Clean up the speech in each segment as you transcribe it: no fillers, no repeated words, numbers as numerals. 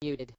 Muted.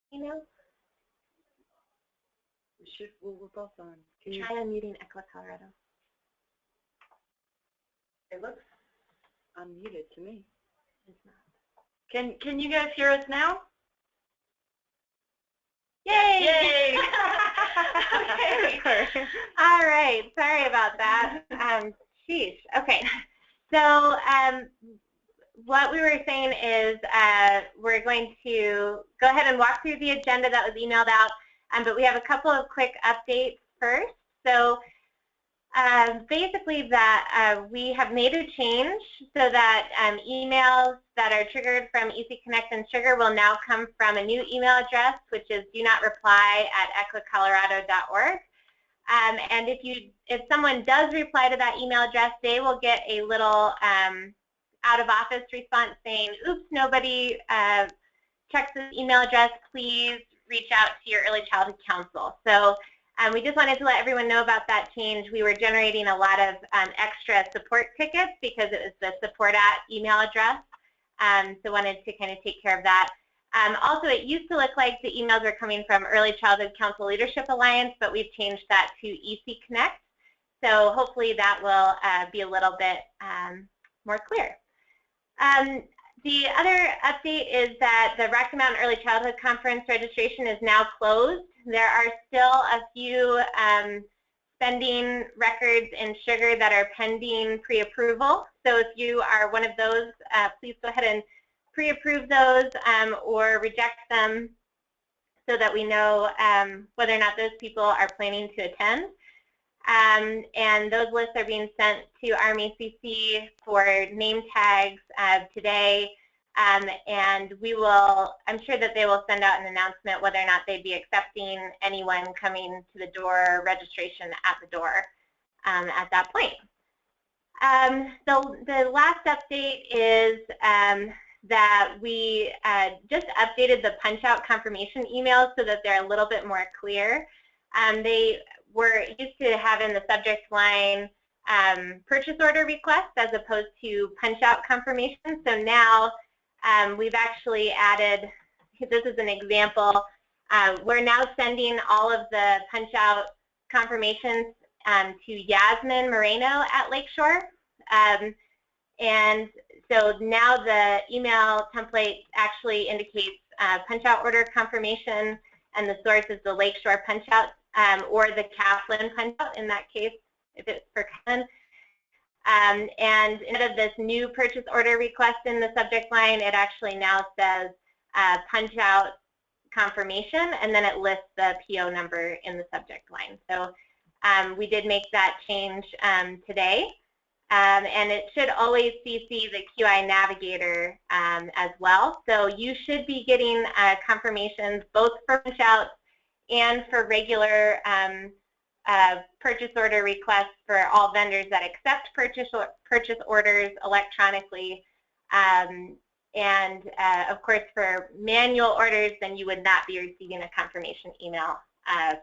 You know? We're both on. Try unmuting Echo Colorado. It looks unmuted to me. It's not. Can you guys hear us now? Yay! Yay! Okay. All right. Sorry about that. Sheesh. Okay. So what we were saying is we're going to go ahead and walk through the agenda that was emailed out, but we have a couple of quick updates first. So basically that we have made a change so that emails that are triggered from EC Connect and Sugar will now come from a new email address, which is do-not-reply@echocolorado.org. And if someone does reply to that email address, they will get a little out-of-office response saying, oops, nobody checks this email address, please reach out to your early childhood counsel. So we just wanted to let everyone know about that change. We were generating a lot of extra support tickets because it was the support@ email address. So wanted to kind of take care of that. Also, it used to look like the emails were coming from Early Childhood Counsel Leadership Alliance, but we've changed that to EC Connect. So hopefully that will be a little bit more clear. The other update is that the Rocky Mountain Early Childhood Conference registration is now closed. There are still a few spending records in Sugar that are pending pre-approval. So if you are one of those, please go ahead and pre-approve those or reject them so that we know whether or not those people are planning to attend. And those lists are being sent to RMACC for name tags today. And I'm sure that they will send out an announcement whether or not they'd be accepting anyone coming to the door, registration at the door at that point. The last update is that we just updated the punch-out confirmation emails so that they're a little bit more clear. They were used to have in the subject line purchase order request as opposed to punch-out confirmation. So now we've actually added, this is an example, we're now sending all of the punch-out confirmations to Yasmin Moreno at Lakeshore. And so now the email template actually indicates punch-out order confirmation, and the source is the Lakeshore punch-out or the Kaplan punch-out in that case, if it's for Kaplan. And instead of this new purchase order request in the subject line, it actually now says punch-out confirmation, and then it lists the PO number in the subject line. So we did make that change today. And it should always CC the QI Navigator as well. So you should be getting confirmations both for punch-outs and for regular purchase order requests for all vendors that accept purchase orders electronically. And of course, for manual orders, then you would not be receiving a confirmation email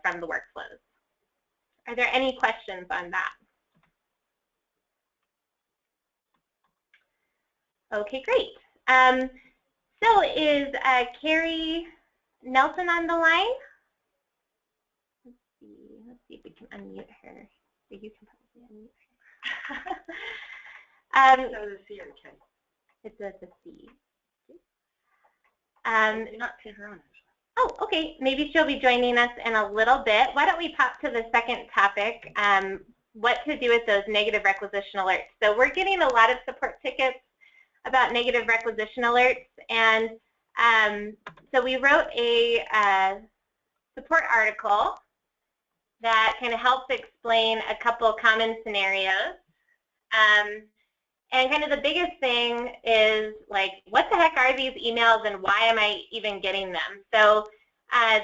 from the workflows. Are there any questions on that? Okay, great. So is Carrie Nelson on the line? Let's see if we can unmute her. So you can probably unmute her. So the C or K? It's a C. You're not pin her on. Oh, okay. Maybe she'll be joining us in a little bit. Why don't we pop to the second topic, what to do with those negative requisition alerts. So we're getting a lot of support tickets about negative requisition alerts, and so we wrote a support article that kind of helps explain a couple common scenarios. And kind of the biggest thing is, like, what the heck are these emails and why am I even getting them? So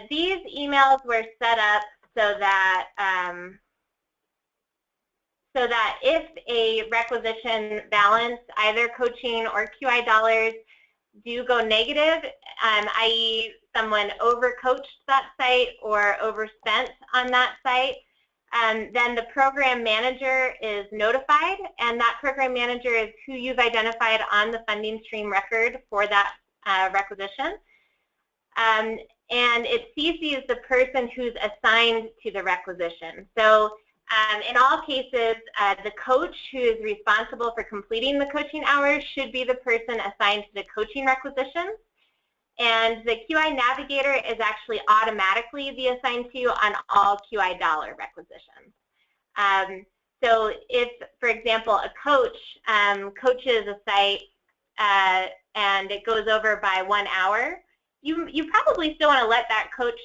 these emails were set up so that if a requisition balance, either coaching or QI dollars, do go negative, i.e. someone overcoached that site or overspent on that site, then the program manager is notified, and that program manager is who you've identified on the funding stream record for that requisition. And it CCs the person who's assigned to the requisition. So in all cases, the coach who is responsible for completing the coaching hours should be the person assigned to the coaching requisition. And the QI Navigator is actually automatically the assigned to on all QI dollar requisitions. So if, for example, a coach coaches a site and it goes over by 1 hour, you probably still want to let that coach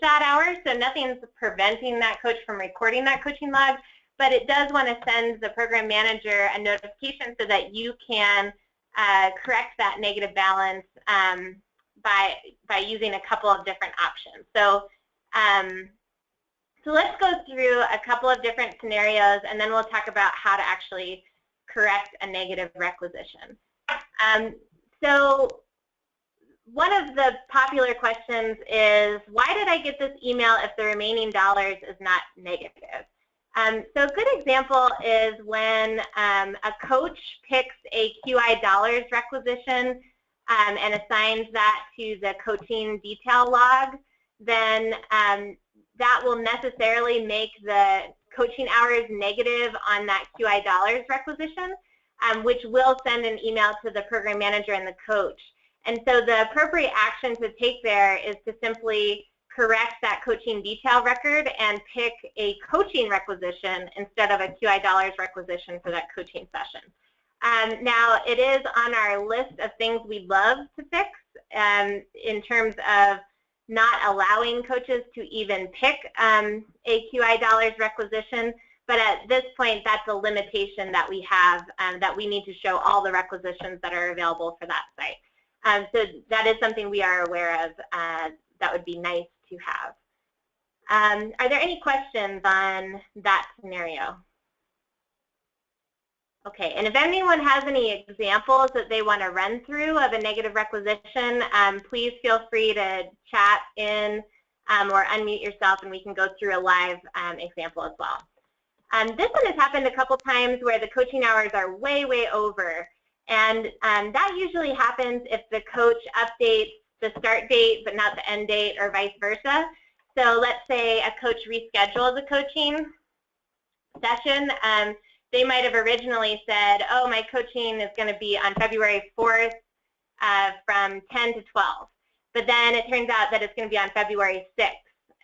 that hour, so nothing's preventing that coach from recording that coaching log, but it does want to send the program manager a notification so that you can correct that negative balance by using a couple of different options. So, so let's go through a couple of different scenarios, and then we'll talk about how to actually correct a negative requisition. So one of the popular questions is, why did I get this email if the remaining dollars is not negative? So a good example is when a coach picks a QI dollars requisition and assigns that to the coaching detail log, then that will necessarily make the coaching hours negative on that QI dollars requisition, which will send an email to the program manager and the coach. And so the appropriate action to take there is to simply correct that coaching detail record and pick a coaching requisition instead of a QI dollars requisition for that coaching session. Now, it is on our list of things we'd love to fix in terms of not allowing coaches to even pick AQI dollars requisition, but at this point, that's a limitation that we have, that we need to show all the requisitions that are available for that site. So that is something we are aware of that would be nice to have. Are there any questions on that scenario? Okay, and if anyone has any examples that they want to run through of a negative requisition, please feel free to chat in or unmute yourself and we can go through a live example as well. This one has happened a couple times where the coaching hours are way, way over. And that usually happens if the coach updates the start date but not the end date or vice versa. So let's say a coach reschedules a coaching session. They might have originally said, oh, my coaching is going to be on February 4th from 10 to 12. But then it turns out that it's going to be on February 6th.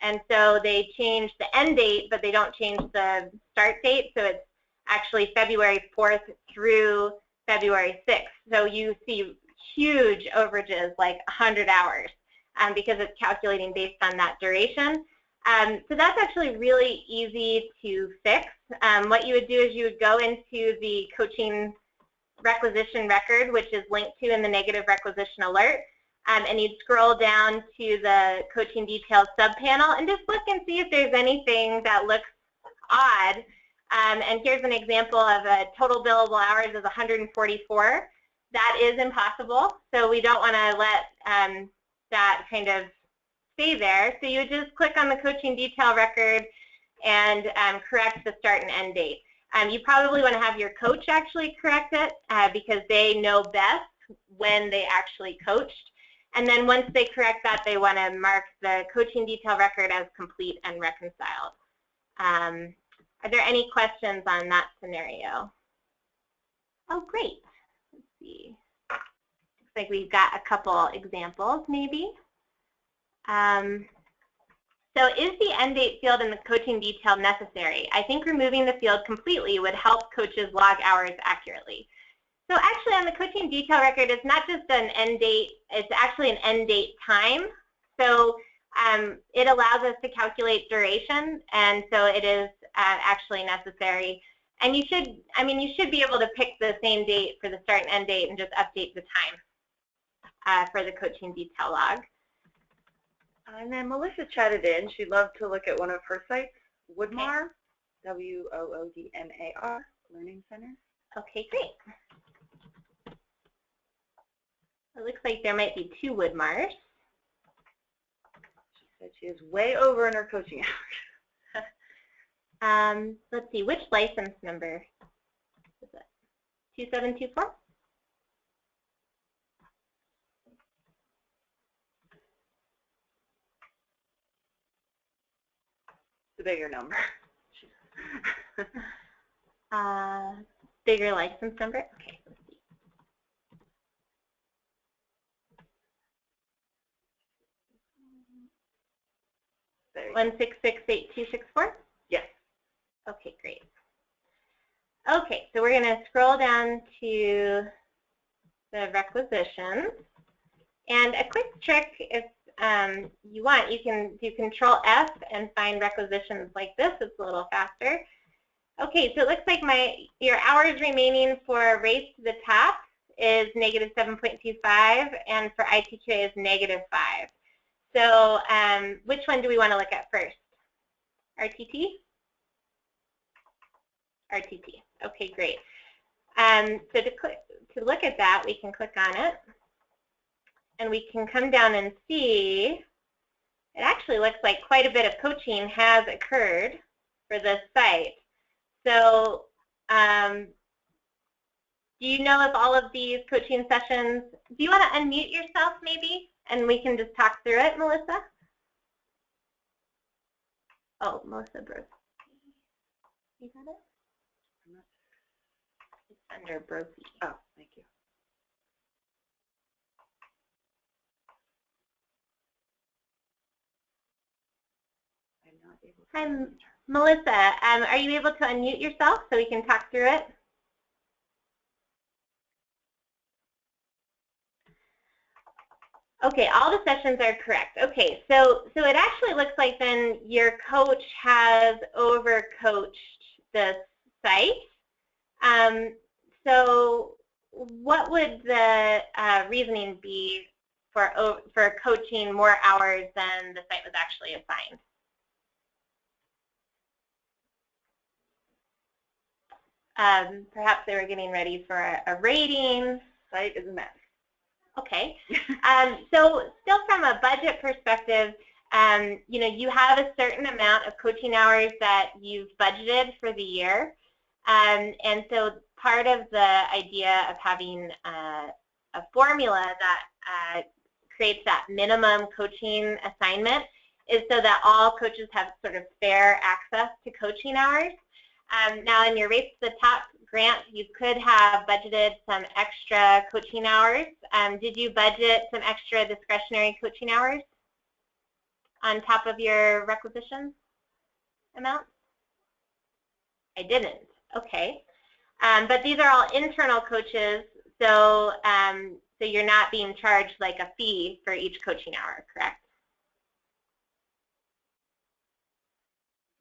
And so they change the end date, but they don't change the start date. So it's actually February 4th through February 6th. So you see huge overages, like 100 hours, because it's calculating based on that duration. So that's actually really easy to fix. What you would do is you would go into the coaching requisition record, which is linked to in the negative requisition alert, and you'd scroll down to the coaching details subpanel and just look and see if there's anything that looks odd. And here's an example of a total billable hours of 144. That is impossible, so we don't want to let that kind of stay there. So you just click on the coaching detail record and correct the start and end date. You probably want to have your coach actually correct it because they know best when they actually coached. And then once they correct that, they want to mark the coaching detail record as complete and reconciled. Are there any questions on that scenario? Oh, great. Let's see. Looks like we've got a couple examples, maybe. So is the end date field in the coaching detail necessary? I think removing the field completely would help coaches log hours accurately. So actually on the coaching detail record, it's not just an end date, it's actually an end date time. So it allows us to calculate duration, and so it is actually necessary. And you should, you should be able to pick the same date for the start and end date and just update the time for the coaching detail log. And then Melissa chatted in. She'd love to look at one of her sites, Woodmar, W-O-O-D-M-A-R, Learning Center. Okay, great. It looks like there might be 2 Woodmars. She said she is way over in her coaching hours. Let's see, which license number is it? 2724? The bigger number. Bigger license number? Okay, let's see. There 1668264? Yes. Okay, great. Okay, so we're going to scroll down to the requisitions. And a quick trick, if you want, you can do Control F and find requisitions like this. It's a little faster. Okay, so it looks like your hours remaining for race to the top is negative 7.25, and for ITQA is negative 5. So which one do we want to look at first? RTT? RTT. Okay, great. So to look at that, we can click on it. And we can come down and see, it actually looks like quite a bit of coaching has occurred for this site. So do you know if all of these coaching sessions, do you want to unmute yourself maybe? And we can just talk through it, Melissa? Oh, Melissa broke. You got it? It's under Brokey. Oh, thank you. Hi, Melissa. Are you able to unmute yourself so we can talk through it? Okay, all the sessions are correct. Okay, so it actually looks like then your coach has overcoached the site. So what would the reasoning be for coaching more hours than the site was actually assigned? Perhaps they were getting ready for a rating. Site is a mess. Okay. So still from a budget perspective, you know, you have a certain amount of coaching hours that you've budgeted for the year. And so part of the idea of having a formula that creates that minimum coaching assignment is so that all coaches have sort of fair access to coaching hours. Now in your Race to the Top grant, you could have budgeted some extra coaching hours. Did you budget some extra discretionary coaching hours on top of your requisition amount? I didn't. Okay. But these are all internal coaches, so so you're not being charged like a fee for each coaching hour, correct?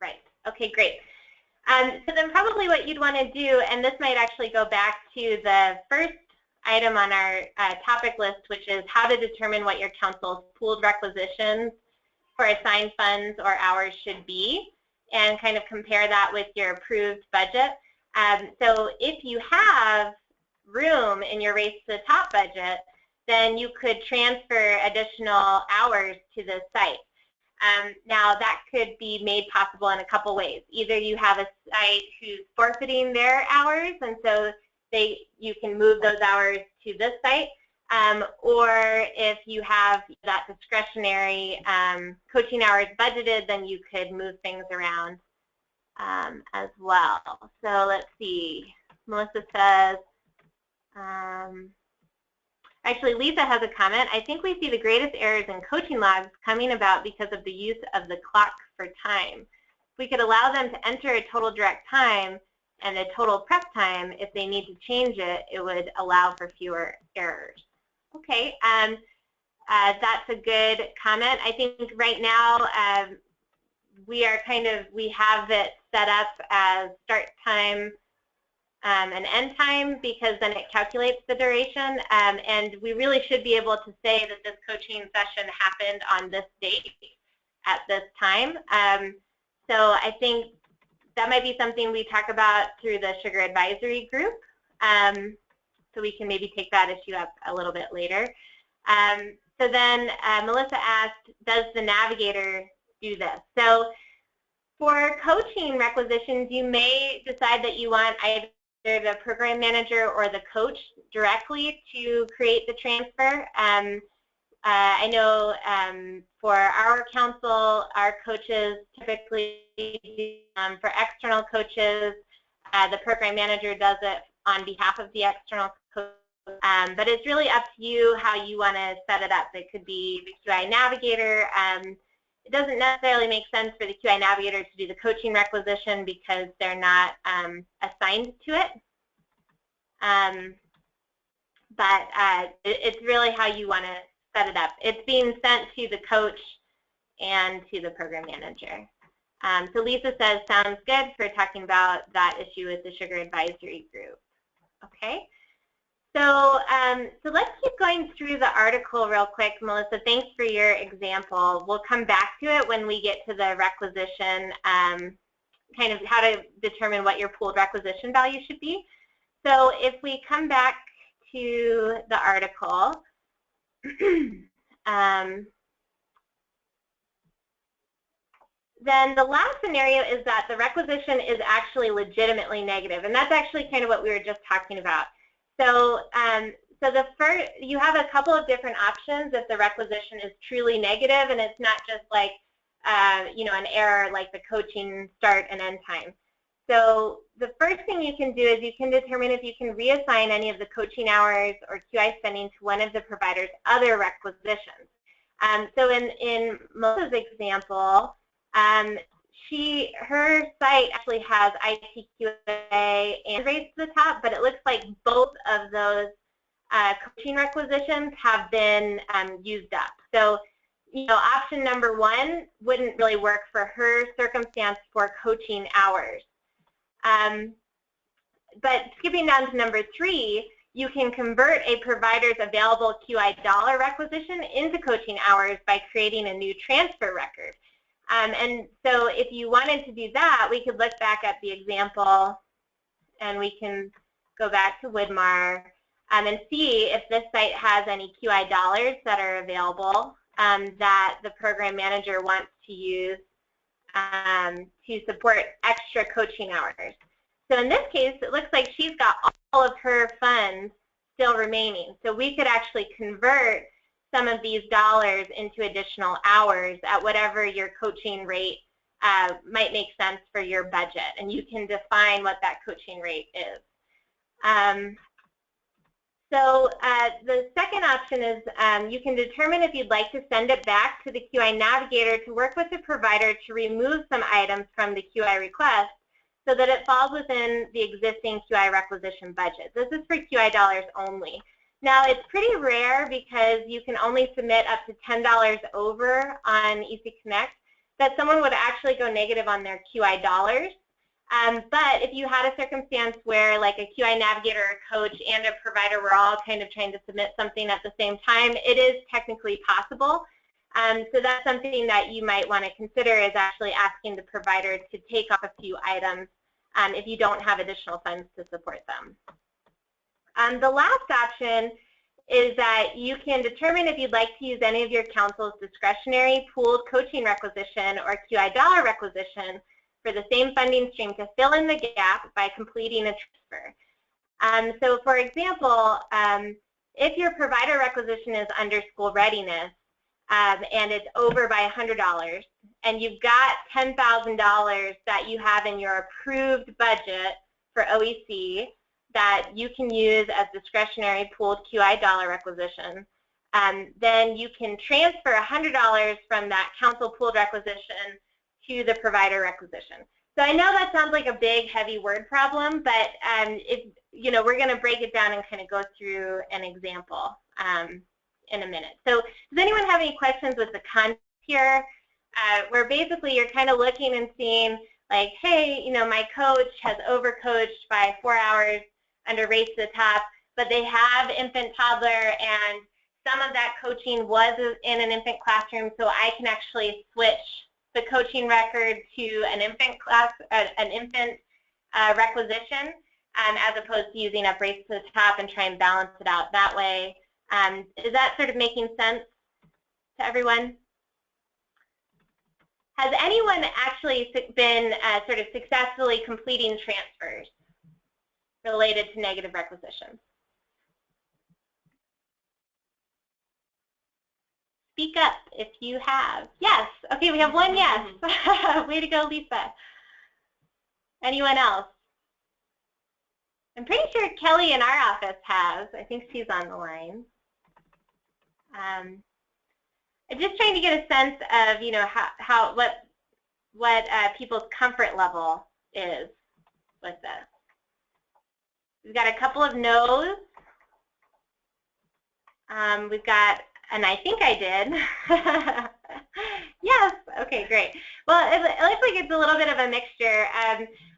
Right. Okay, great. So then probably what you'd want to do, and this might actually go back to the first item on our topic list, which is how to determine what your council's pooled requisitions for assigned funds or hours should be, and kind of compare that with your approved budget. So if you have room in your Race to the Top budget, then you could transfer additional hours to the site. Now that could be made possible in a couple ways. Either you have a site who's forfeiting their hours, and so you can move those hours to this site, or if you have that discretionary coaching hours budgeted, then you could move things around as well. So let's see. Melissa says, actually, Lisa has a comment. I think we see the greatest errors in coaching logs coming about because of the use of the clock for time. If we could allow them to enter a total direct time and a total prep time, if they need to change it, it would allow for fewer errors. Okay, that's a good comment. I think right now we have it set up as start time and end time, because then it calculates the duration, and we really should be able to say that this coaching session happened on this date at this time. So I think that might be something we talk about through the Sugar Advisory Group, so we can maybe take that issue up a little bit later. So then Melissa asked, does the navigator do this? So for coaching requisitions, you may decide that you want either the program manager or the coach directly to create the transfer. I know for our council, our coaches typically, for external coaches, the program manager does it on behalf of the external coach. But it's really up to you how you want to set it up. It could be the QI navigator. It doesn't necessarily make sense for the QI navigator to do the coaching requisition because they're not assigned to it. But it's really how you want to set it up. It's being sent to the coach and to the program manager. So Lisa says, sounds good for talking about that issue with the Sugar Advisory Group. Okay. So, so let's keep going through the article real quick. Melissa, thanks for your example. We'll come back to it when we get to the requisition, kind of how to determine what your pooled requisition value should be. So if we come back to the article, then the last scenario is that the requisition is actually legitimately negative, and that's actually kind of what we were just talking about. So, so the first, you have a couple of different options if the requisition is truly negative, and it's not just like, you know, an error like the coaching start and end time. So the first thing you can do is you can determine if you can reassign any of the coaching hours or QI spending to one of the provider's other requisitions. So in Melissa's example, her site actually has ITQA and Race to the Top, but it looks like both of those coaching requisitions have been used up. So, option number 1 wouldn't really work for her circumstance for coaching hours. But skipping down to number 3, you can convert a provider's available QI dollar requisition into coaching hours by creating a new transfer record. And so if you wanted to do that, we could look back at the example, and we can go back to Widmar and see if this site has any QI dollars that are available that the program manager wants to use to support extra coaching hours. So in this case, it looks like she's got all of her funds still remaining. So we could actually convert some of these dollars into additional hours at whatever your coaching rate might make sense for your budget. And you can define what that coaching rate is. So the second option is you can determine if you'd like to send it back to the QI Navigator to work with the provider to remove some items from the QI request so that it falls within the existing QI requisition budget. This is for QI dollars only. Now, it's pretty rare because you can only submit up to $10 over on EC Connect that someone would actually go negative on their QI dollars. But if you had a circumstance where like a QI Navigator, a coach, and a provider were all kind of trying to submit something at the same time, it is technically possible. So that's something that you might want to consider, is actually asking the provider to take off a few items if you don't have additional funds to support them. The last option is that you can determine if you'd like to use any of your council's discretionary pooled coaching requisition or QI dollar requisition for the same funding stream to fill in the gap by completing a transfer. So for example, if your provider requisition is under school readiness and it's over by $100, and you've got $10,000 that you have in your approved budget for OEC that you can use as discretionary pooled QI dollar requisition, then you can transfer $100 from that council pooled requisition to the provider requisition. So I know that sounds like a big, heavy word problem, but we're going to break it down and kind of go through an example in a minute. So does anyone have any questions with the concept here? Where basically you're kind of looking and seeing like, hey, my coach has overcoached by 4 hours under Race to the Top, but they have infant toddler, and some of that coaching was in an infant classroom, so I can actually switch the coaching record to an infant requisition, as opposed to using up Race to the Top and try and balance it out that way. Is that sort of making sense to everyone? Has anyone actually been sort of successfully completing transfers related to negative requisitions? Speak up if you have. Yes. Okay, we have one yes. Way to go, Lisa. Anyone else? I'm pretty sure Kelly in our office has. I think she's on the line. I'm just trying to get a sense of, what people's comfort level is with this. We've got a couple of no's. We've got, and I think I did. Yes. Okay, great. Well, it looks like it's a little bit of a mixture.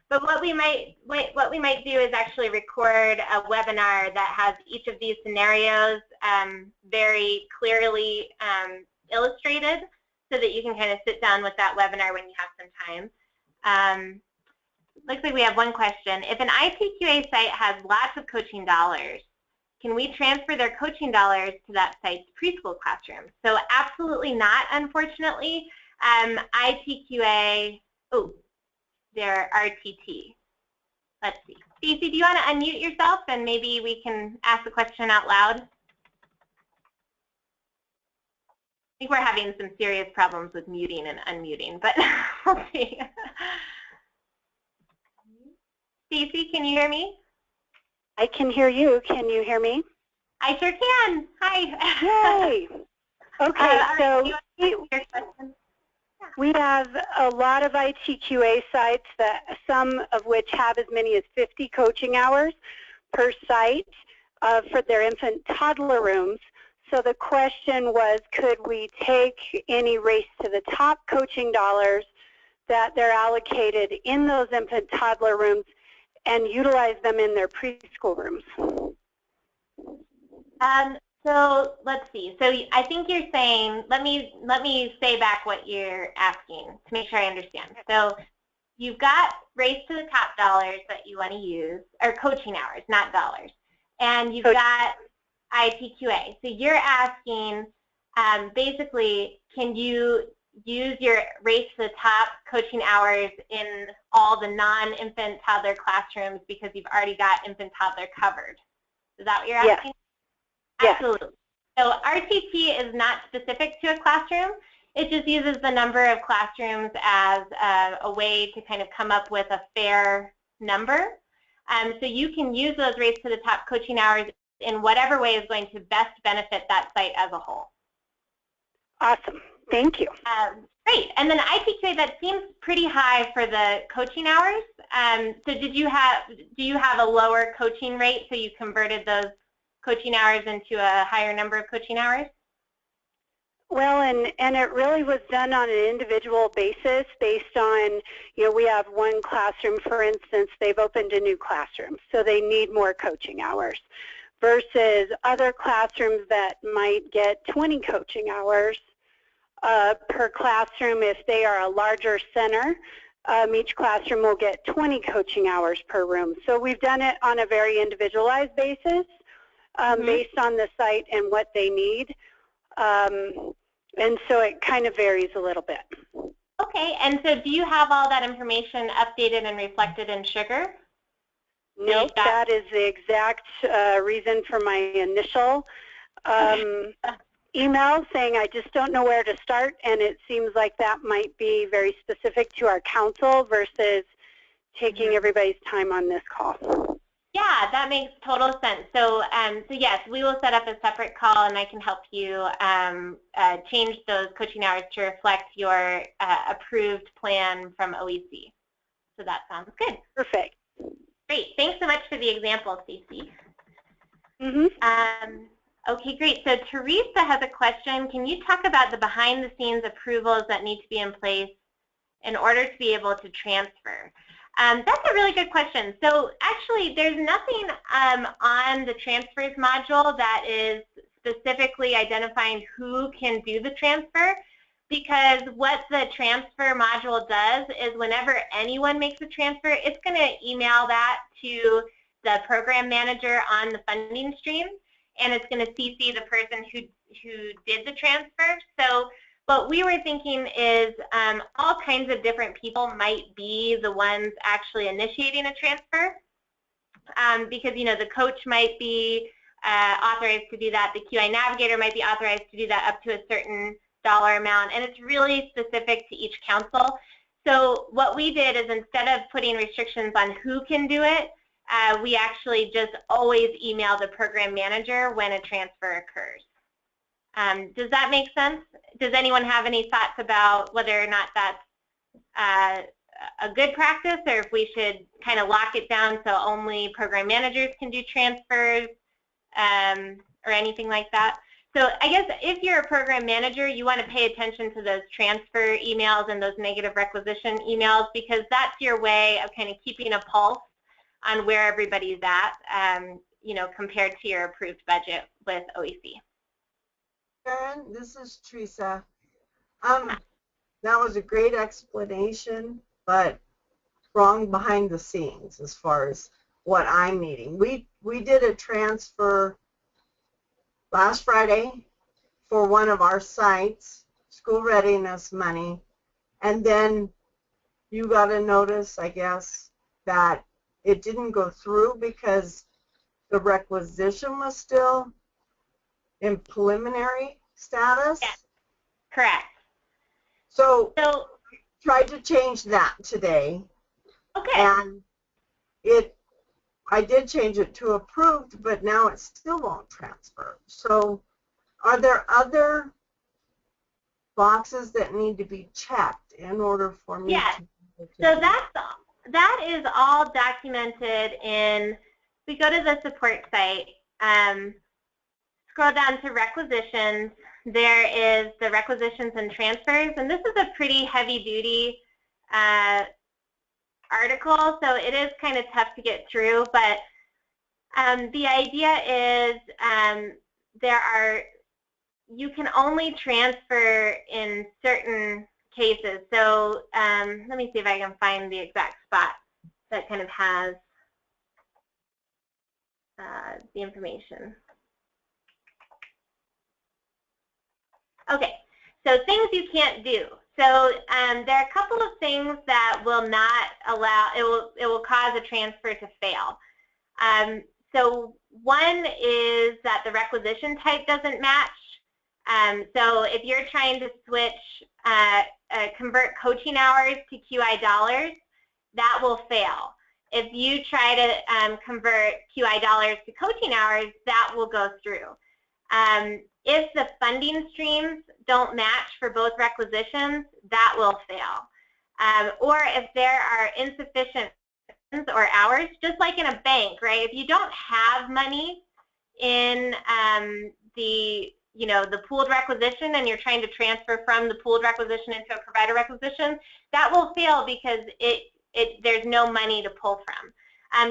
But what we might do is actually record a webinar that has each of these scenarios very clearly illustrated, so that you can kind of sit down with that webinar when you have some time. Looks like we have one question. If an ITQA site has lots of coaching dollars, can we transfer their coaching dollars to that site's preschool classroom? So absolutely not, unfortunately. ITQA, they're RTT. Let's see. Stacey, do you want to unmute yourself and maybe we can ask the question out loud? I think we're having some serious problems with muting and unmuting, but we'll see. Stacey, can you hear me? I can hear you. Can you hear me? I sure can. Hi. Yay. Okay, so we have a lot of ITQA sites, some of which have as many as 50 coaching hours per site. for their infant toddler rooms. So the question was, could we take any Race to the Top coaching dollars that they're allocated in those infant toddler rooms and utilize them in their preschool rooms? So let's see. So I think you're saying, let me say back what you're asking to make sure I understand. So you've got Race to the Top dollars that you want to use, or coaching hours, not dollars. And you've got ITQA. So you're asking, basically, can you use your Race to the Top coaching hours in all the non-infant toddler classrooms because you've already got infant toddler covered? Is that what you're asking? Yes. Absolutely. So RTT is not specific to a classroom. It just uses the number of classrooms as a way to kind of come up with a fair number. So you can use those Race to the Top coaching hours in whatever way is going to best benefit that site as a whole. Awesome. Thank you. Great. And then ITQA, that seems pretty high for the coaching hours. So do you have a lower coaching rate, so you converted those coaching hours into a higher number of coaching hours? Well, and it really was done on an individual basis based on, we have one classroom, for instance, they've opened a new classroom, so they need more coaching hours, versus other classrooms that might get 20 coaching hours per classroom. If they are a larger center, each classroom will get 20 coaching hours per room. So we've done it on a very individualized basis. Based on the site and what they need. And so it kind of varies a little bit. Okay, and so do you have all that information updated and reflected in Sugar? Nope, that is the exact reason for my initial email saying I just don't know where to start, and it seems like that might be very specific to our council versus taking everybody's time on this call. Yeah, that makes total sense. So, so yes, we will set up a separate call, and I can help you change those coaching hours to reflect your approved plan from OEC. So that sounds good. Perfect. Great. Thanks so much for the example, Stacey. Okay, great. So Teresa has a question. Can you talk about the behind-the-scenes approvals that need to be in place in order to be able to transfer? That's a really good question. So actually, there's nothing on the transfers module that is specifically identifying who can do the transfer, because what the transfer module does is whenever anyone makes a transfer, it's going to email that to the program manager on the funding stream, and it's going to CC the person who did the transfer. So what we were thinking is all kinds of different people might be the ones actually initiating a transfer, because the coach might be authorized to do that, the QI navigator might be authorized to do that up to a certain dollar amount, and it's really specific to each council. So what we did is, instead of putting restrictions on who can do it, we actually just always email the program manager when a transfer occurs. Does that make sense? Does anyone have any thoughts about whether or not that's a good practice, or if we should kind of lock it down so only program managers can do transfers, or anything like that? So I guess if you're a program manager, you want to pay attention to those transfer emails and those negative requisition emails, because that's your way of kind of keeping a pulse on where everybody's at, compared to your approved budget with OEC. Karen, this is Teresa. That was a great explanation, but wrong behind the scenes as far as what I'm needing. We did a transfer last Friday for one of our sites, school readiness money, and then you got a notice, I guess, that it didn't go through because the requisition was still in preliminary status? Yes, correct. So tried to change that today. Okay. And I did change it to approved, but now it still won't transfer. So are there other boxes that need to be checked in order for me to? So that is all documented in, we go to the support site, Scroll down to requisitions. There is the requisitions and transfers, and this is a pretty heavy-duty article, so it is kind of tough to get through, but the idea is you can only transfer in certain cases. So let me see if I can find the exact spot that kind of has the information. Okay, so things you can't do. So there are a couple of things that will not allow, it will cause a transfer to fail. So one is that the requisition type doesn't match. So if you're trying to switch, convert coaching hours to QI dollars, that will fail. If you try to convert QI dollars to coaching hours, that will go through. If the funding streams don't match for both requisitions, that will fail. Or if there are insufficient or hours, just like in a bank, right? If you don't have money in the pooled requisition and you're trying to transfer from the pooled requisition into a provider requisition, that will fail because there's no money to pull from.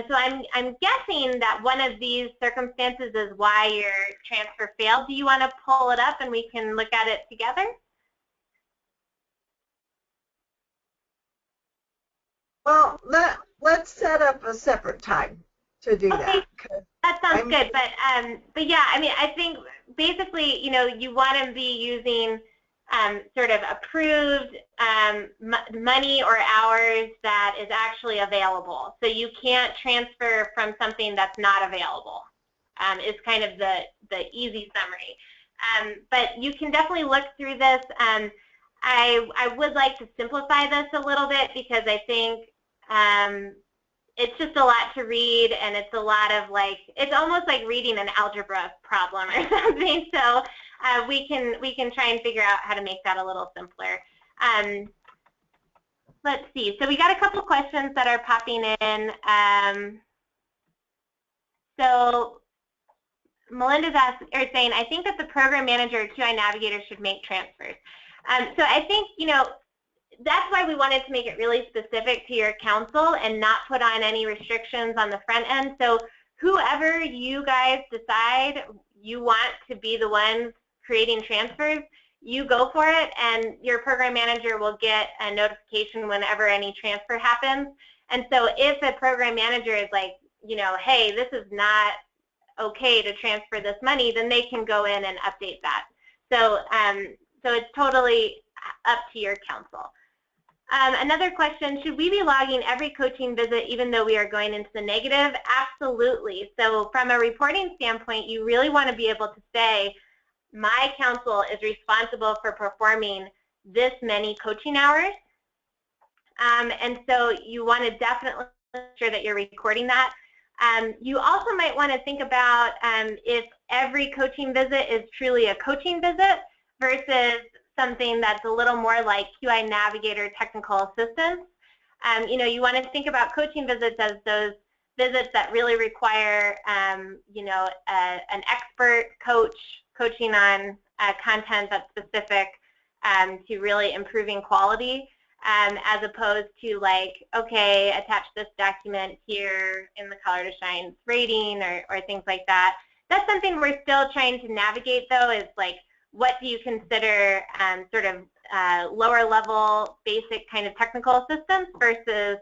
So I'm guessing that one of these circumstances is why your transfer failed. Do you want to pull it up and we can look at it together? Well, let's set up a separate time to do that. That sounds good, but yeah, I mean, I think basically, you want to be using sort of approved money or hours that is actually available. So you can't transfer from something that's not available. Is kind of the easy summary. But you can definitely look through this. I would like to simplify this a little bit because I think it's just a lot to read, and it's a lot of it's almost like reading an algebra problem or something. So we can try and figure out how to make that a little simpler. Let's see. So we got a couple questions that are popping in. So Melinda's saying, I think that the program manager or QI navigator should make transfers. So I think, that's why we wanted to make it really specific to your council and not put on any restrictions on the front end. So whoever you guys decide you want to be the ones creating transfers, you go for it, and your program manager will get a notification whenever any transfer happens. And so if a program manager is like, hey, this is not okay to transfer this money, then they can go in and update that. So, so it's totally up to your council. Another question, should we be logging every coaching visit even though we are going into the negative? Absolutely. So from a reporting standpoint, you really want to be able to say, my council is responsible for performing this many coaching hours. And so you want to definitely make sure that you're recording that. You also might want to think about if every coaching visit is truly a coaching visit versus something that's a little more like QI navigator technical assistance. You want to think about coaching visits as those visits that really require, an expert coach coaching on content that's specific to really improving quality, as opposed to okay, attach this document here in the Color to Shine rating or things like that. That's something we're still trying to navigate, though, is what do you consider sort of lower level basic kind of technical assistance versus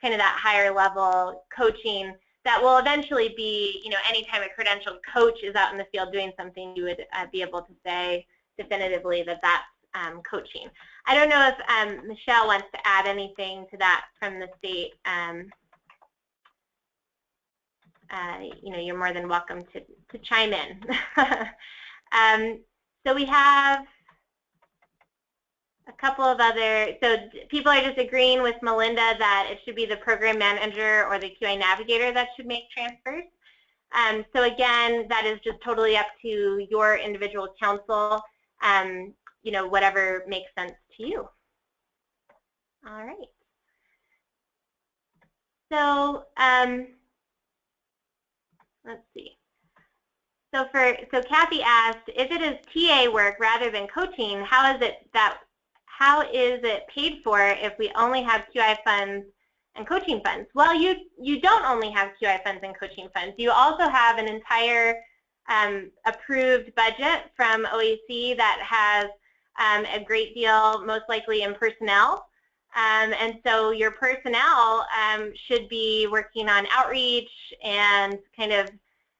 kind of that higher level coaching that will eventually be, anytime a credentialed coach is out in the field doing something, you would be able to say definitively that that's coaching. I don't know if Michelle wants to add anything to that from the state. You're more than welcome to chime in. So we have a couple of other, so people are just agreeing with Melinda that it should be the program manager or the QI navigator that should make transfers. So again, that is just totally up to your individual council, whatever makes sense to you. All right. So let's see. So Kathy asked, if it is TA work rather than coaching, how is it paid for if we only have QI funds and coaching funds? Well, you don't only have QI funds and coaching funds. You also have an entire approved budget from OAC that has a great deal, most likely in personnel. And so your personnel should be working on outreach and kind of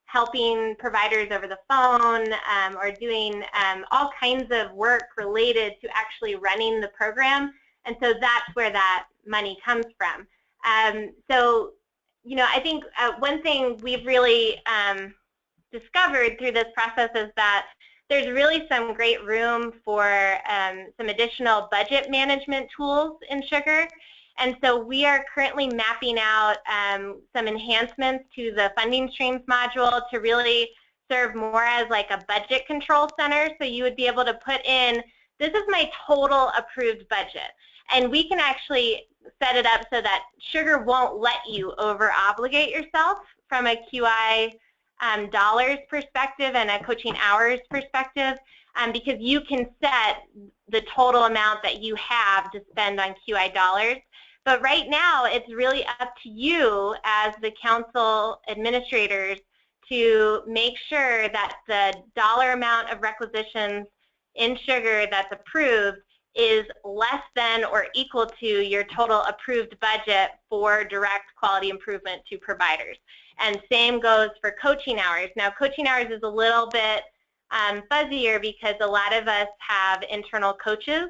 helping providers over the phone or doing all kinds of work related to actually running the program. And so that's where that money comes from. So, you know, I think one thing we've really discovered through this process is that there's really some great room for some additional budget management tools in Sugar. And so we are currently mapping out some enhancements to the funding streams module to really serve more as like a budget control center. So you would be able to put in, this is my total approved budget. And we can actually set it up so that Sugar won't let you over obligate yourself from a QI dollars perspective and a coaching hours perspective, because you can set the total amount that you have to spend on QI dollars. But right now, it's really up to you as the council administrators to make sure that the dollar amount of requisitions in Sugar that's approved is less than or equal to your total approved budget for direct quality improvement to providers. And same goes for coaching hours. Now, coaching hours is a little bit fuzzier because a lot of us have internal coaches.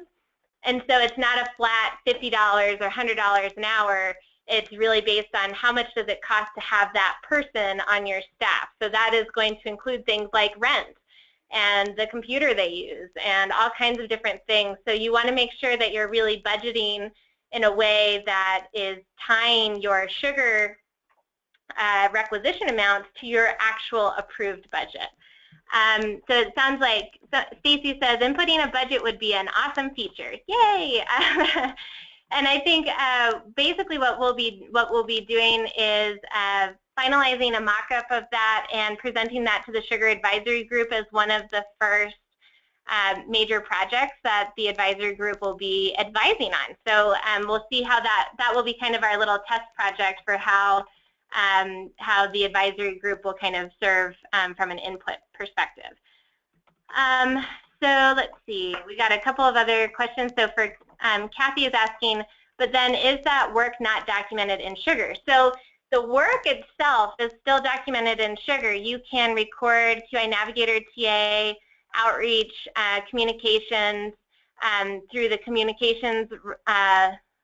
And so it's not a flat $50 or $100 an hour. It's really based on how much does it cost to have that person on your staff. So that is going to include things like rent and the computer they use and all kinds of different things. So you want to make sure that you're really budgeting in a way that is tying your Sugar requisition amounts to your actual approved budget. So it sounds like Stacy says inputting a budget would be an awesome feature. Yay! And I think basically what we'll be doing is finalizing a mock-up of that and presenting that to the Sugar Advisory Group as one of the first major projects that the advisory group will be advising on. So we'll see how that will be kind of our little test project for how the advisory group will kind of serve from an input perspective. So let's see, we got a couple of other questions. So for Kathy is asking, but then is that work not documented in Sugar? So the work itself is still documented in Sugar. You can record QI Navigator TA, outreach, communications through the communications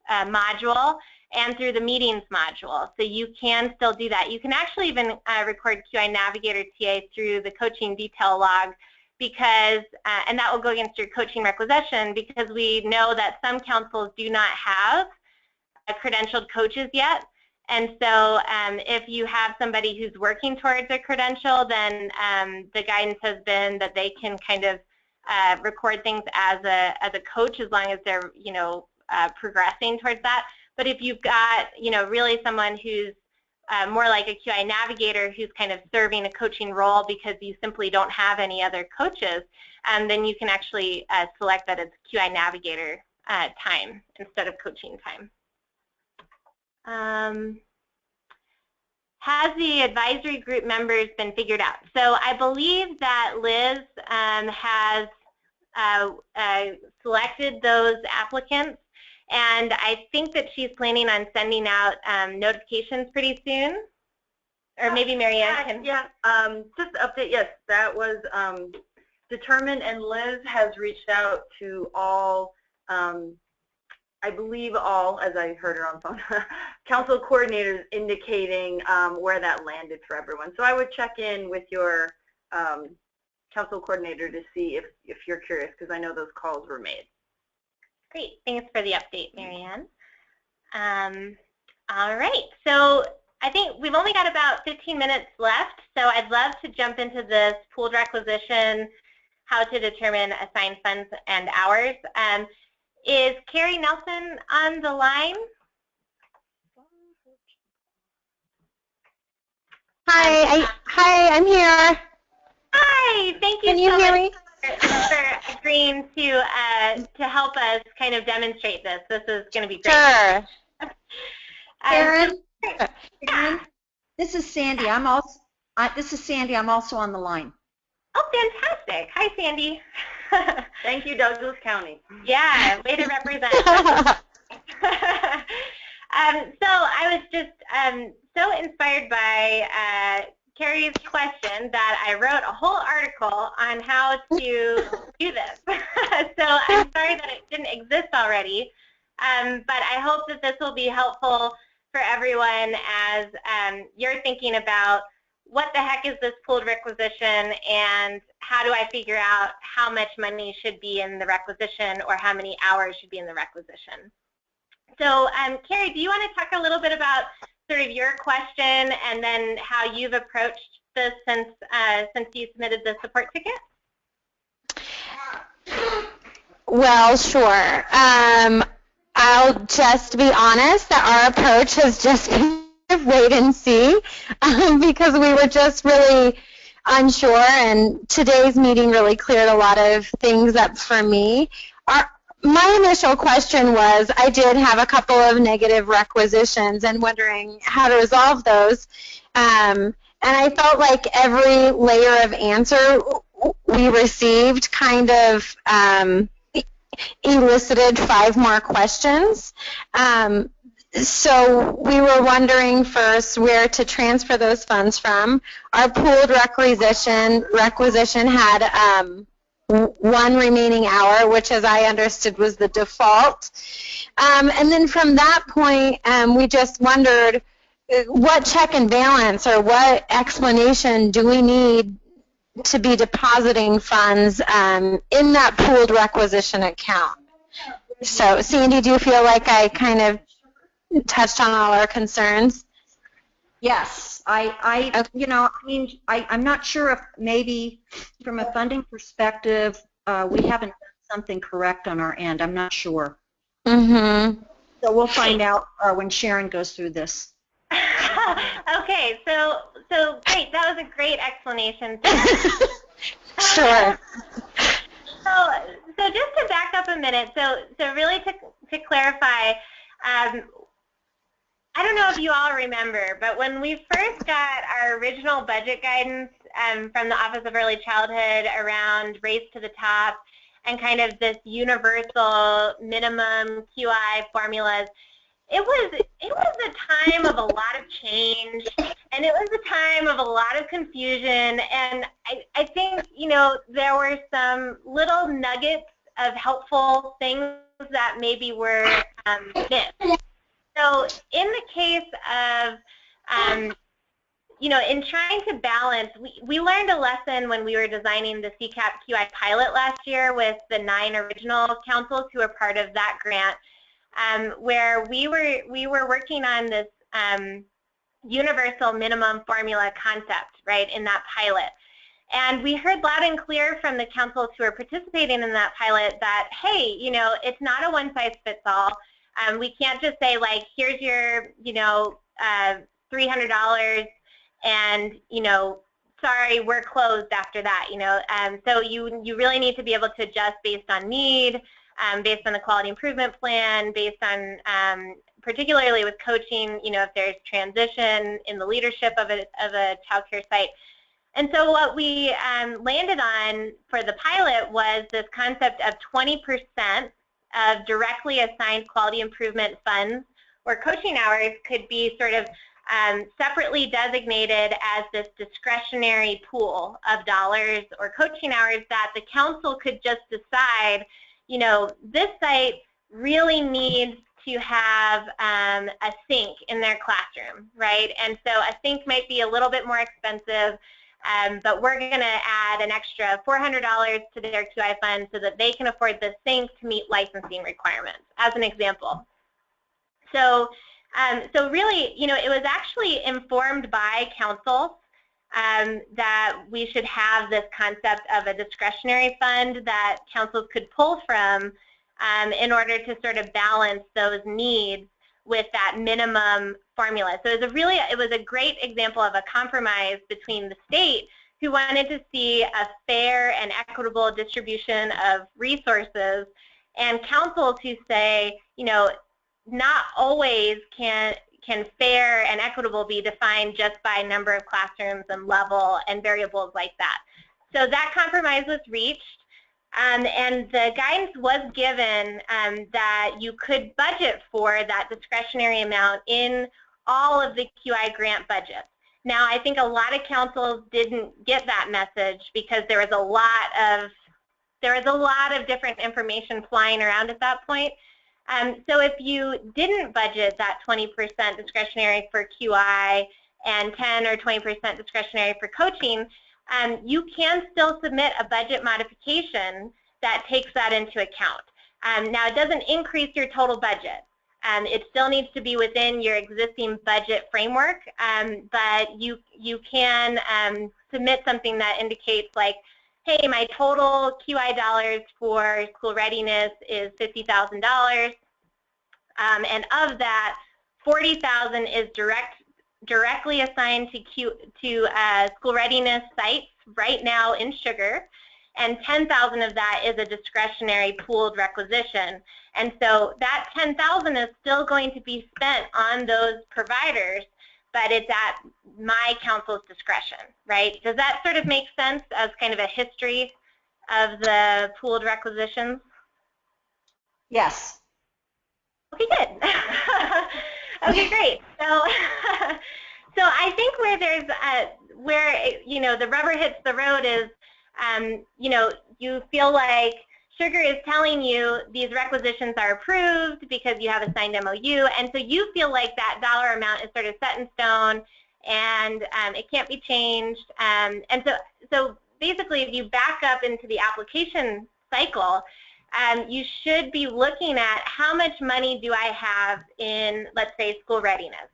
module and through the meetings module. So you can still do that. You can actually even record QI Navigator TA through the coaching detail log because, and that will go against your coaching requisition because we know that some councils do not have credentialed coaches yet. And so if you have somebody who's working towards a credential, then the guidance has been that they can kind of record things as a coach as long as they're, you know, progressing towards that. But if you've got, you know, really someone who's more like a QI navigator who's kind of serving a coaching role because you simply don't have any other coaches, then you can actually select that as QI navigator time instead of coaching time. Has the advisory group members been figured out? So I believe that Liz has selected those applicants, and I think that she's planning on sending out notifications pretty soon. Or maybe Marianne can. Yeah, just to update, yes, that was determined, and Liz has reached out to all, I believe all, as I heard her on the phone, council coordinators indicating where that landed for everyone. So I would check in with your council coordinator to see if you're curious, because I know those calls were made. Great, thanks for the update, Marianne. All right, so I think we've only got about 15 minutes left, so I'd love to jump into this pooled requisition, how to determine assigned funds and hours. Is Carrie Nelson on the line? Hi, I'm here. Hi, thank you so much for agreeing to help us kind of demonstrate this. This is going to be great. Sure. Karen, Yeah. this is Sandy. I'm also on the line. Oh, fantastic. Hi, Sandy. Thank you, Douglas County. Yeah, way to represent. So I was just so inspired by Carrie's question that I wrote a whole article on how to do this. So I'm sorry that it didn't exist already, but I hope that this will be helpful for everyone as you're thinking about what the heck is this pooled requisition and how do I figure out how much money should be in the requisition or how many hours should be in the requisition. So Carrie, do you want to talk a little bit about sort of your question and then how you've approached this since you submitted the support ticket? Well, sure. I'll just be honest that our approach has just been wait and see because we were just really unsure, and today's meeting really cleared a lot of things up for me. My initial question was, I did have a couple of negative requisitions and wondering how to resolve those. And I felt like every layer of answer we received kind of elicited 5 more questions. So we were wondering first where to transfer those funds from. Our pooled requisition had 1 remaining hour, which as I understood was the default. And then from that point, we just wondered what check and balance or what explanation do we need to be depositing funds in that pooled requisition account. So Sandy, do you feel like I kind of touched on all our concerns? Yes, you know, I mean, I'm not sure if maybe from a funding perspective we haven't done something correct on our end. I'm not sure. Mm-hmm. So we'll find out when Sharon goes through this. Okay, so great. That was a great explanation. Sure. So just to back up a minute, so really to clarify, I don't know if you all remember, but when we first got our original budget guidance from the Office of Early Childhood around Race to the Top and kind of this universal minimum QI formulas, it was a time of a lot of change, and it was a time of a lot of confusion, and I think, you know, there were some little nuggets of helpful things that maybe were missed. So in the case of, you know, in trying to balance, we learned a lesson when we were designing the CCAP QI pilot last year with the 9 original councils who were part of that grant, where we were working on this universal minimum formula concept, right, in that pilot. And we heard loud and clear from the councils who are participating in that pilot that, hey, you know, it's not a one-size-fits-all. We can't just say, like, here's your, you know, $300 and, you know, sorry, we're closed after that, you know. So you really need to be able to adjust based on need, based on the quality improvement plan, based on, particularly with coaching, you know, if there's transition in the leadership of a child care site. And so what we landed on for the pilot was this concept of 20% of directly assigned quality improvement funds or coaching hours could be sort of separately designated as this discretionary pool of dollars or coaching hours that the council could just decide, you know, this site really needs to have a sink in their classroom, right? And so a sink might be a little bit more expensive, but we're going to add an extra $400 to their QI fund so that they can afford the sink to meet licensing requirements, as an example. So, so really, you know, it was actually informed by council that we should have this concept of a discretionary fund that councils could pull from in order to sort of balance those needs with that minimum formula. So it was a great example of a compromise between the state who wanted to see a fair and equitable distribution of resources, and council to say, you know, not always can fair and equitable be defined just by number of classrooms and level and variables like that. So that compromise was reached, and the guidance was given that you could budget for that discretionary amount in all of the QI grant budgets. Now, I think a lot of councils didn't get that message because there was a lot of different information flying around at that point. So if you didn't budget that 20% discretionary for QI and 10 or 20% discretionary for coaching, you can still submit a budget modification that takes that into account. Now, it doesn't increase your total budget. It still needs to be within your existing budget framework, but you can submit something that indicates like, hey, my total QI dollars for school readiness is $50,000, and of that, $40,000 is directly assigned to school readiness sites right now in Sugar, and $10,000 of that is a discretionary pooled requisition. And so that $10,000 is still going to be spent on those providers, but it's at my council's discretion, right? Does that sort of make sense as kind of a history of the pooled requisitions? Yes. Okay, good. Okay, great. So, so I think where there's where you know the rubber hits the road is, you know, you feel like Sugar is telling you these requisitions are approved because you have a signed MOU, and so you feel like that dollar amount is sort of set in stone and it can't be changed. And so basically, if you back up into the application cycle, you should be looking at how much money do I have in, let's say, school readiness,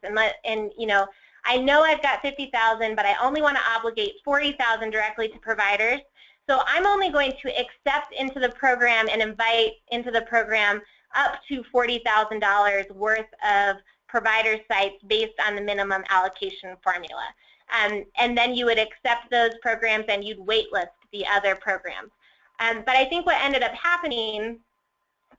and you know, I know I've got $50,000, but I only want to obligate $40,000 directly to providers. So I'm only going to accept into the program and invite into the program up to $40,000 worth of provider sites based on the minimum allocation formula. And then you would accept those programs and you'd waitlist the other programs. But I think what ended up happening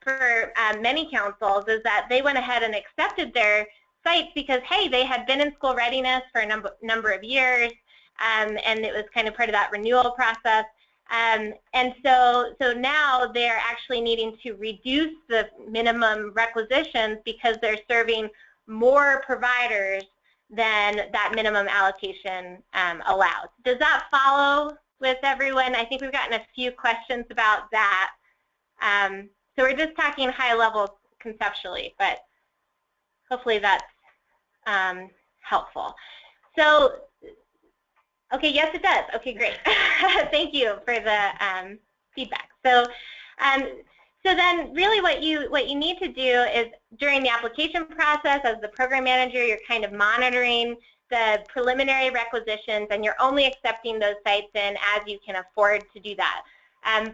for many councils is that they went ahead and accepted their sites because, hey, they had been in school readiness for a number of years, and it was kind of part of that renewal process. And so now they're actually needing to reduce the minimum requisitions because they're serving more providers than that minimum allocation allows. Does that follow with everyone? I think we've gotten a few questions about that. So we're just talking high level conceptually, but hopefully that's helpful. So, okay, yes it does. Okay, great. Thank you for the feedback. So, so then really what you need to do is during the application process as the program manager, you're kind of monitoring the preliminary requisitions and you're only accepting those sites in as you can afford to do that.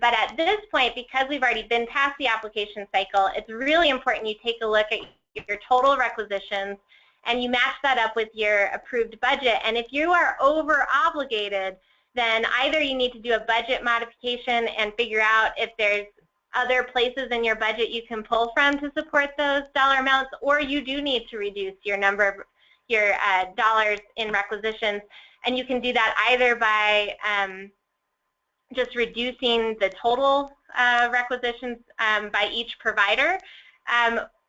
But at this point, because we've already been past the application cycle, it's really important you take a look at your total requisitions and you match that up with your approved budget. And if you are over obligated, then either you need to do a budget modification and figure out if there's other places in your budget you can pull from to support those dollar amounts, or you do need to reduce your number of your dollars in requisitions. And you can do that either by just reducing the total requisitions by each provider,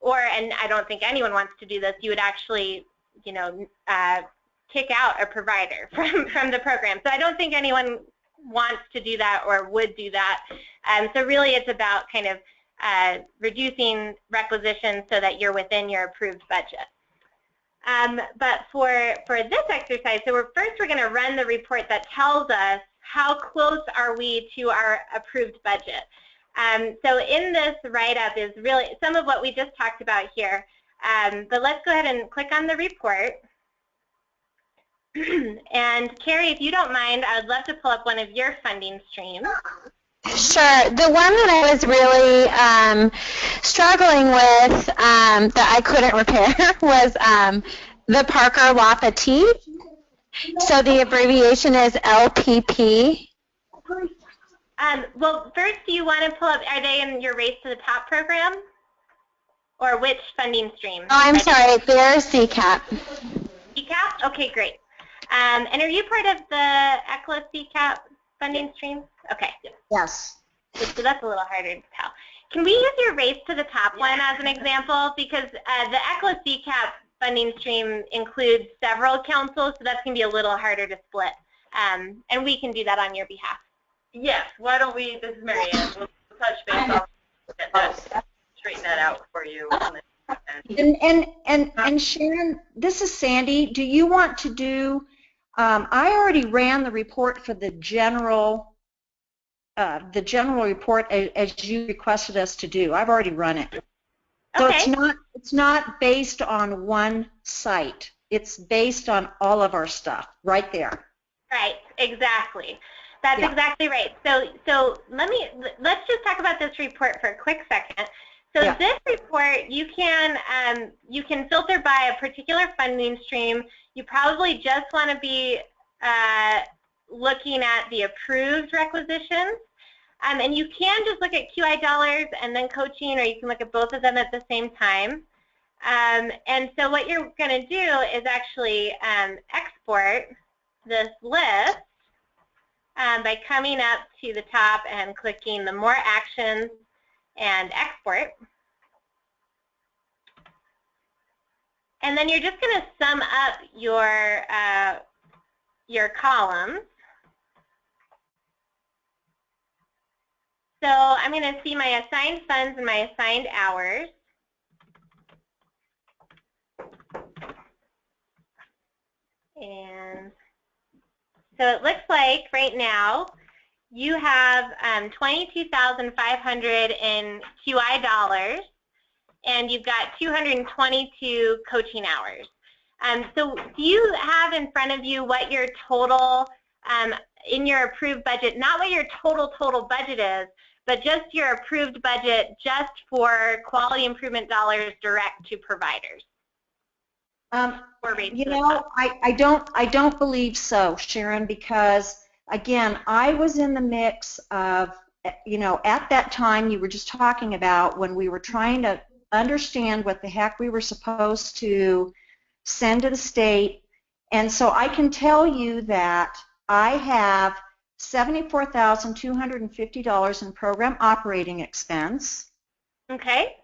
or, and I don't think anyone wants to do this, you would actually, you know, kick out a provider from the program. So I don't think anyone wants to do that or would do that. So really it's about kind of reducing requisitions so that you're within your approved budget. But for this exercise, so first we're going to run the report that tells us how close are we to our approved budget. So in this write-up is really some of what we just talked about here. But let's go ahead and click on the report. And Carrie, if you don't mind, I would love to pull up one of your funding streams. Sure. The one that I was really struggling with that I couldn't repair was the Parker Lafayette. So the abbreviation is LPP? Well, first, do you want to pull up, are they in your Race to the Top program? Or which funding stream? Oh, I'm sorry, they're CCAP. CCAP? Okay, great. And are you part of the ECLA CCAP funding stream? Okay. Yes. So that's a little harder to tell. Can we use your Race to the Top one as an example? Because the ECLA CCAP funding stream includes several councils, so that's going to be a little harder to split. And we can do that on your behalf. Yes, why don't we, this is Mary Ann, we'll touch base, I'll get that, straighten that out for you. And Sharon, this is Sandy. Do you want to do, I already ran the report for the general report as you requested us to do. I've already run it. So Okay. it's not based on one site. It's based on all of our stuff right there. Right, exactly. That's exactly right. So let's just talk about this report for a quick second. So this report, you can filter by a particular funding stream. You probably just want to be looking at the approved requisitions. And you can just look at QI dollars and then coaching, or you can look at both of them at the same time. And so what you're going to do is actually export this list by coming up to the top and clicking the More Actions and Export. And then you're just going to sum up your columns. So I'm going to see my assigned funds and my assigned hours. And so it looks like right now you have $22,500 in QI dollars, and you've got 222 coaching hours. So do you have in front of you what your total in your approved budget, not what your total budget is, but just your approved budget just for quality improvement dollars direct to providers? You know, I don't believe so, Sharon, because again, I was in the mix of, you know, at that time you were just talking about when we were trying to understand what the heck we were supposed to send to the state. And so I can tell you that I have $74,250 in program operating expense. Okay.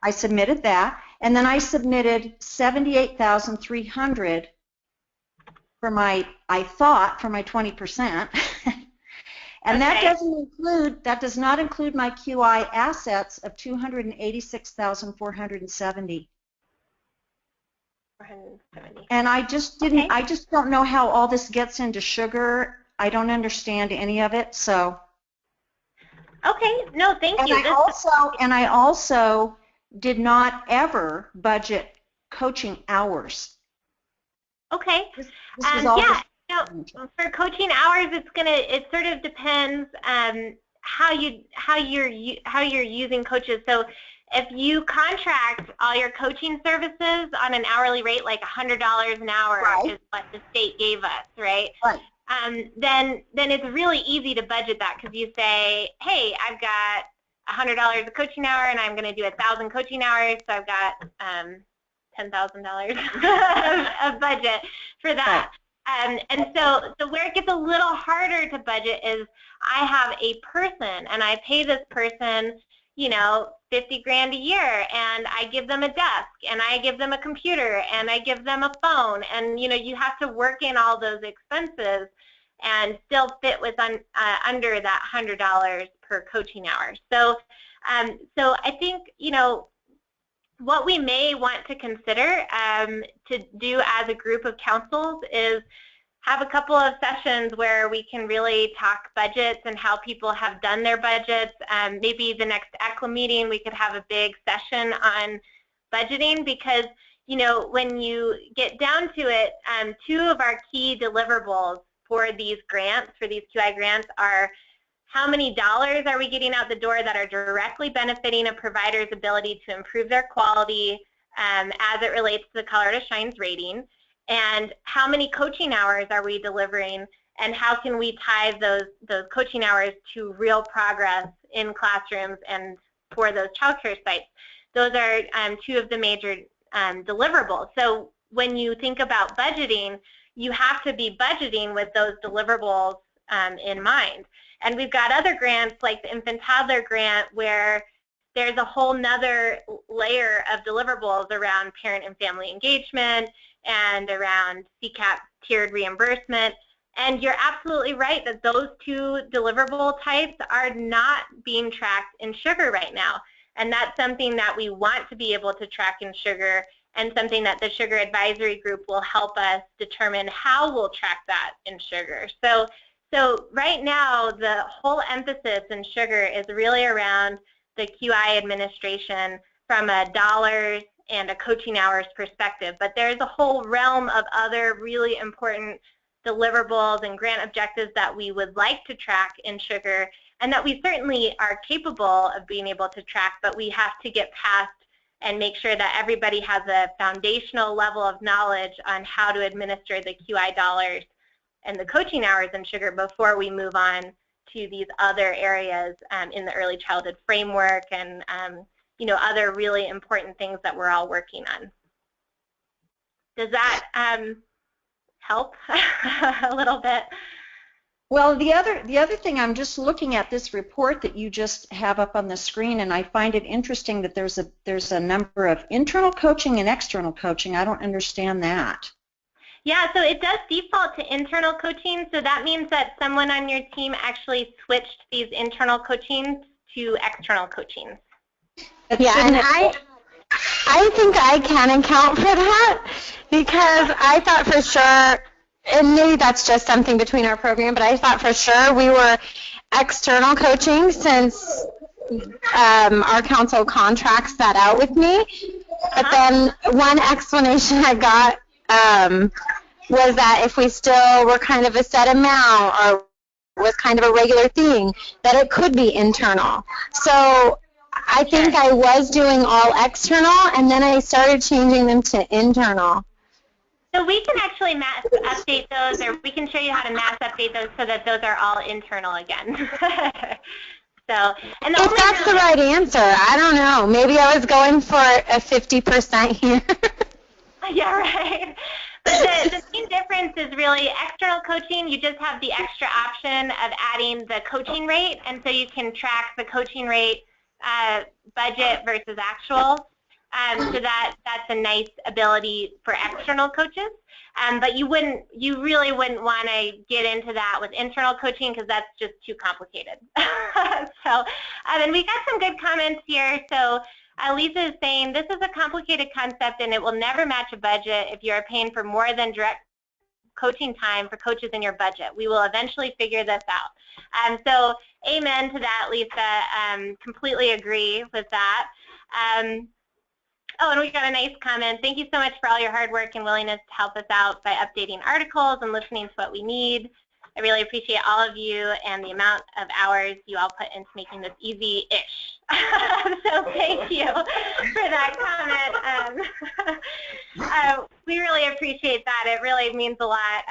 I submitted that, and then I submitted $78,300 for my, I thought, for my 20%. And that does not include my QI assets of $286,470. And I just didn't, I just don't know how all this gets into sugar. I don't understand any of it, so. Okay, no, thank you. And I also did not ever budget coaching hours. Okay. This is all yeah, no, for coaching hours, it sort of depends how you're using coaches. So if you contract all your coaching services on an hourly rate, like $100 an hour is what the state gave us, right? Right. Then it's really easy to budget that, because you say, hey, I've got $100 a coaching hour, and I'm going to do 1,000 coaching hours, so I've got $10,000 of budget for that. Right. And so where it gets a little harder to budget is I have a person, and I pay this person, you know, $50 grand a year, and I give them a desk, and I give them a computer, and I give them a phone, and you know, you have to work in all those expenses and still fit with under that $100 per coaching hour. So I think, you know, what we may want to consider to do as a group of councils is have a couple of sessions where we can really talk budgets and how people have done their budgets. Maybe the next ECLA meeting we could have a big session on budgeting, because you know, when you get down to it, two of our key deliverables for these grants, for these QI grants, are how many dollars are we getting out the door that are directly benefiting a provider's ability to improve their quality as it relates to the Colorado Shines rating, and how many coaching hours are we delivering, and how can we tie those coaching hours to real progress in classrooms and for those childcare sites. Those are two of the major deliverables. So when you think about budgeting, you have to be budgeting with those deliverables in mind. And we've got other grants like the infant toddler grant where there's a whole nother layer of deliverables around parent and family engagement and around CCAP tiered reimbursement. And you're absolutely right that those two deliverable types are not being tracked in Sugar right now. And that's something that we want to be able to track in Sugar, and something that the Sugar Advisory Group will help us determine how we'll track that in Sugar. So right now, the whole emphasis in Sugar is really around the QI administration from a dollars and a coaching hours perspective. But there's a whole realm of other really important deliverables and grant objectives that we would like to track in Sugar, and that we certainly are capable of being able to track, but we have to get past and make sure that everybody has a foundational level of knowledge on how to administer the QI dollars and the coaching hours in Sugar before we move on to these other areas in the early childhood framework and you know, other really important things that we're all working on. Does that help a little bit? Well, the other thing, I'm just looking at this report that you just have up on the screen, and I find it interesting that there's a number of internal coaching and external coaching. I don't understand that. Yeah, so it does default to internal coaching, so that means that someone on your team actually switched these internal coaching to external coaching. Yeah, and I think I can account for that, because I thought for sure, and maybe that's just something between our program, but I thought for sure we were external coaching since our council contracts that out with me. But then one explanation I got was that if we still were kind of a set amount or was kind of a regular thing, that it could be internal. So I think I was doing all external, and then I started changing them to internal. So we can actually mass update those, or we can show you how to mass update those so that those are all internal again. So, and if that's the right answer, I don't know. Maybe I was going for a 50% here. Yeah, right. But the main difference is really external coaching. You just have the extra option of adding the coaching rate, and so you can track the coaching rate budget versus actual. So that's a nice ability for external coaches. But you really wouldn't want to get into that with internal coaching because that's just too complicated. So, and we got some good comments here. So Lisa is saying, this is a complicated concept and it will never match a budget if you are paying for more than direct coaching time for coaches in your budget. We will eventually figure this out. So amen to that, Lisa. Completely agree with that. Oh, and we got a nice comment. Thank you so much for all your hard work and willingness to help us out by updating articles and listening to what we need. I really appreciate all of you and the amount of hours you all put into making this easy-ish. So thank you for that comment. We really appreciate that. It really means a lot.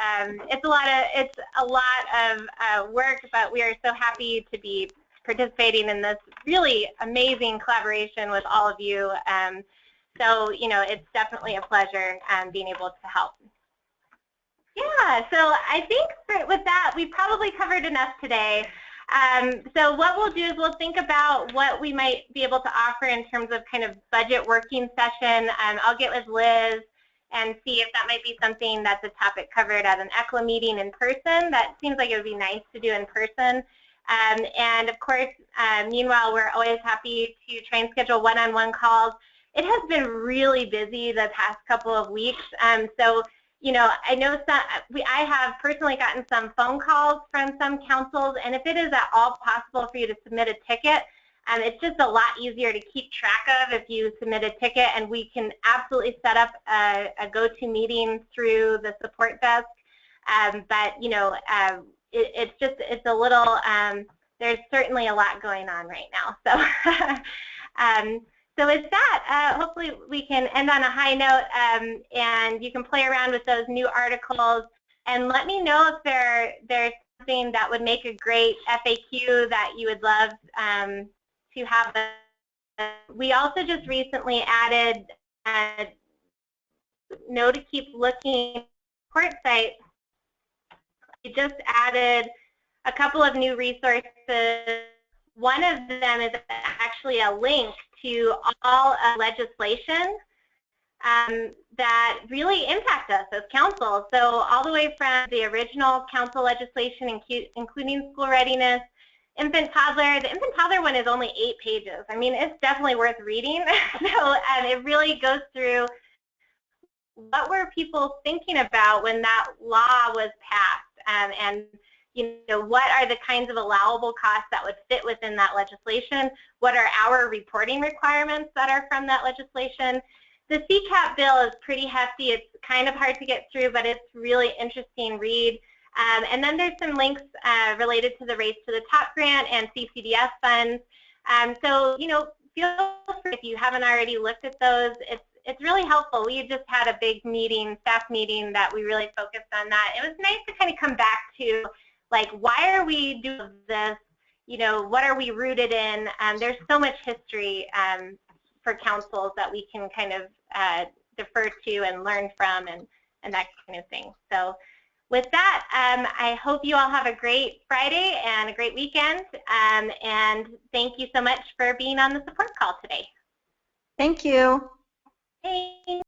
It's a lot of work, but we are so happy to be participating in this really amazing collaboration with all of you. So, you know, it's definitely a pleasure being able to help. Yeah, so I think with that, we probably covered enough today. So what we'll do is we'll think about what we might be able to offer in terms of kind of budget working session. I'll get with Liz and see if that might be something that's a topic covered at an ECLA meeting in person. That seems like it would be nice to do in person. And of course, meanwhile, we're always happy to try and schedule one-on-one calls. It has been really busy the past couple of weeks. So, you know, I know I have personally gotten some phone calls from some councils, and if it is at all possible for you to submit a ticket, it's just a lot easier to keep track of if you submit a ticket, and we can absolutely set up a go-to meeting through the support desk. But, you know, it's a little, there's certainly a lot going on right now. So, So with that, hopefully we can end on a high note, and you can play around with those new articles and let me know if there's something that would make a great FAQ that you would love to have. We also just recently added know to keep looking report site. We just added a couple of new resources. One of them is actually a link to all legislation that really impact us as council. So all the way from the original council legislation, including school readiness, infant toddler. The infant toddler one is only 8 pages. I mean, it's definitely worth reading. So it really goes through what were people thinking about when that law was passed, and you know, what are the kinds of allowable costs that would fit within that legislation? What are our reporting requirements that are from that legislation? The CCAP bill is pretty hefty. It's kind of hard to get through, but it's really interesting read. And then there's some links related to the Race to the Top grant and CCDF funds. So, you know, feel free if you haven't already looked at those. It's really helpful. We just had a big meeting, staff meeting, that we really focused on that. It was nice to kind of come back to, like, why are we doing this? You know, what are we rooted in? There's so much history for councils that we can kind of defer to and learn from, and that kind of thing. So with that, I hope you all have a great Friday and a great weekend, and thank you so much for being on the support call today. Thank you. Thanks.